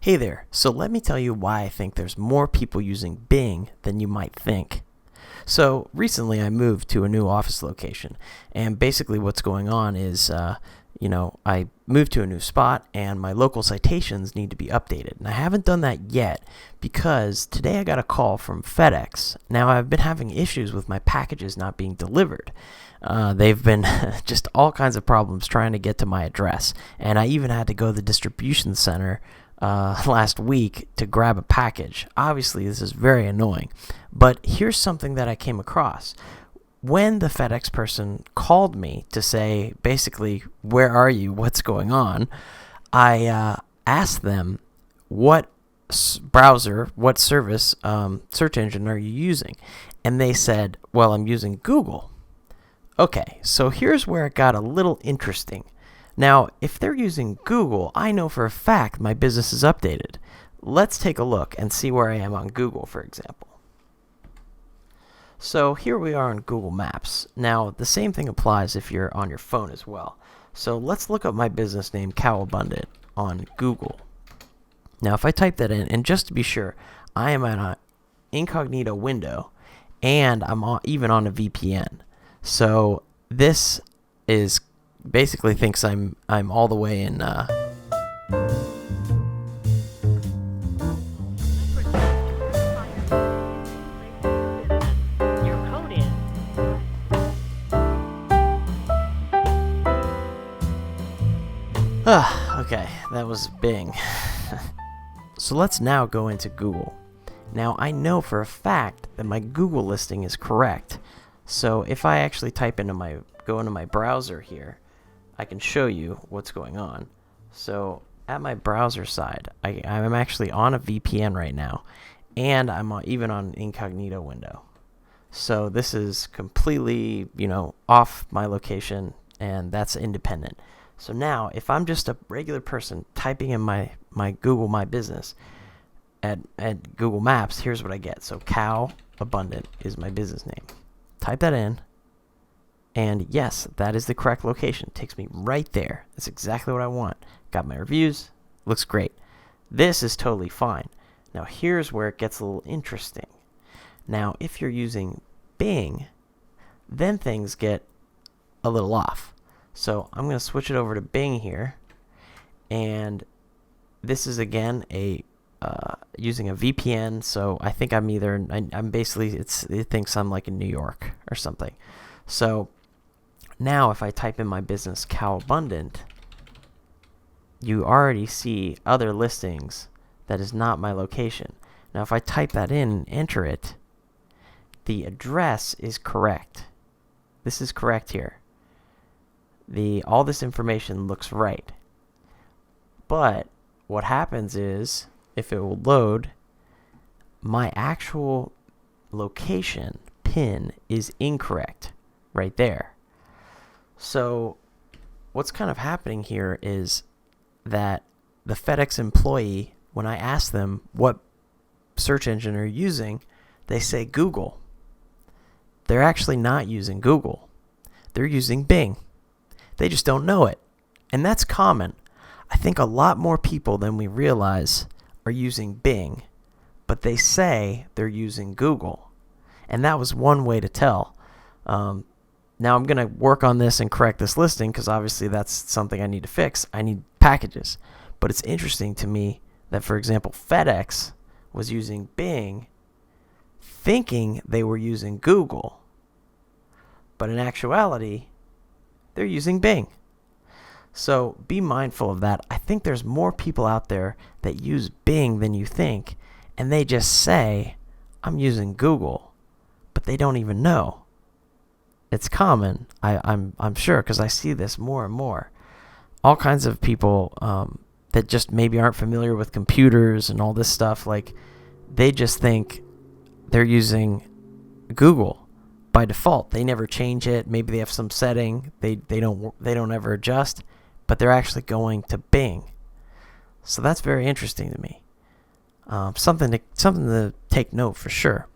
Hey there, so let me tell you why I think there's more people using Bing than you might think. So recently I moved to a new office location, and basically what's going on is, I moved to a new spot and my local citations need to be updated. And I haven't done that yet because today I got a call from Fedex. Now I've been having issues with my packages not being delivered. They've been just all kinds of problems trying to get to my address, and I even had to go to the distribution center last week to grab a package. Obviously, this is very annoying, but here's something that I came across. When the FedEx person called me to say, basically, where are you? What's going on? I asked them, what browser, what service, search engine are you using? And they said, well, I'm using Google. Okay, so here's where it got a little interesting. Now, if they're using Google, I know for a fact my business is updated. Let's take a look and see where I am on Google, for example. So here we are on Google Maps. Now, the same thing applies if you're on your phone as well. So let's look up my business name, Cow Abundant, on Google. Now, if I type that in, and just to be sure, I am at an incognito window, and I'm even on a VPN. So this is basically thinks I'm all the way in okay, that was Bing. So let's now go into Google. Now I know for a fact that my Google listing is correct. So if I actually go into my browser here, I can show you what's going on. So at my browser side, I'm actually on a VPN right now, and I'm even on an incognito window. So this is completely, off my location, and that's independent. So now, if I'm just a regular person typing in my Google My Business at Google Maps, here's what I get. So Cow Abundant is my business name. Type that in. And yes, that is the correct location. It takes me right there. That's exactly what I want. Got my reviews. Looks great. This is totally fine. Now here's where it gets a little interesting. Now if you're using Bing, then things get a little off. So I'm going to switch it over to Bing here. And this is again using a VPN. So I think I'm basically, it thinks I'm like in New York or something. So now, if I type in my business, Cow Abundant, you already see other listings that is not my location. Now, if I type that in and enter it, the address is correct. This is correct here. All this information looks right. But what happens is, if it will load, my actual location pin is incorrect right there. So what's kind of happening here is that the FedEx employee, when I ask them what search engine are you using, they say Google. They're actually not using Google. They're using Bing. They just don't know it. And that's common. I think a lot more people than we realize are using Bing, but they say they're using Google. And that was one way to tell. Now I'm going to work on this and correct this listing because obviously that's something I need to fix. I need packages. But it's interesting to me that, for example, FedEx was using Bing thinking they were using Google. But in actuality, they're using Bing. So be mindful of that. I think there's more people out there that use Bing than you think, and they just say, I'm using Google, but they don't even know. It's common, I'm sure, because I see this more and more. All kinds of people that just maybe aren't familiar with computers and all this stuff, like they just think they're using Google by default. They never change it. Maybe they have some setting they don't ever adjust, but they're actually going to Bing. So that's very interesting to me. Something to take note for sure.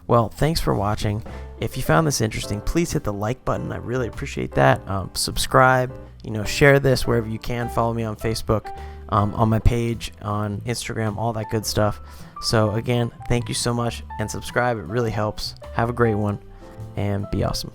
Well, thanks for watching. If you found this interesting, please hit the like button. I really appreciate that. Subscribe, share this wherever you can. Follow me on Facebook. on my page, on Instagram, all that good stuff. So again, thank you so much, and subscribe. It really helps. Have a great one, and be awesome.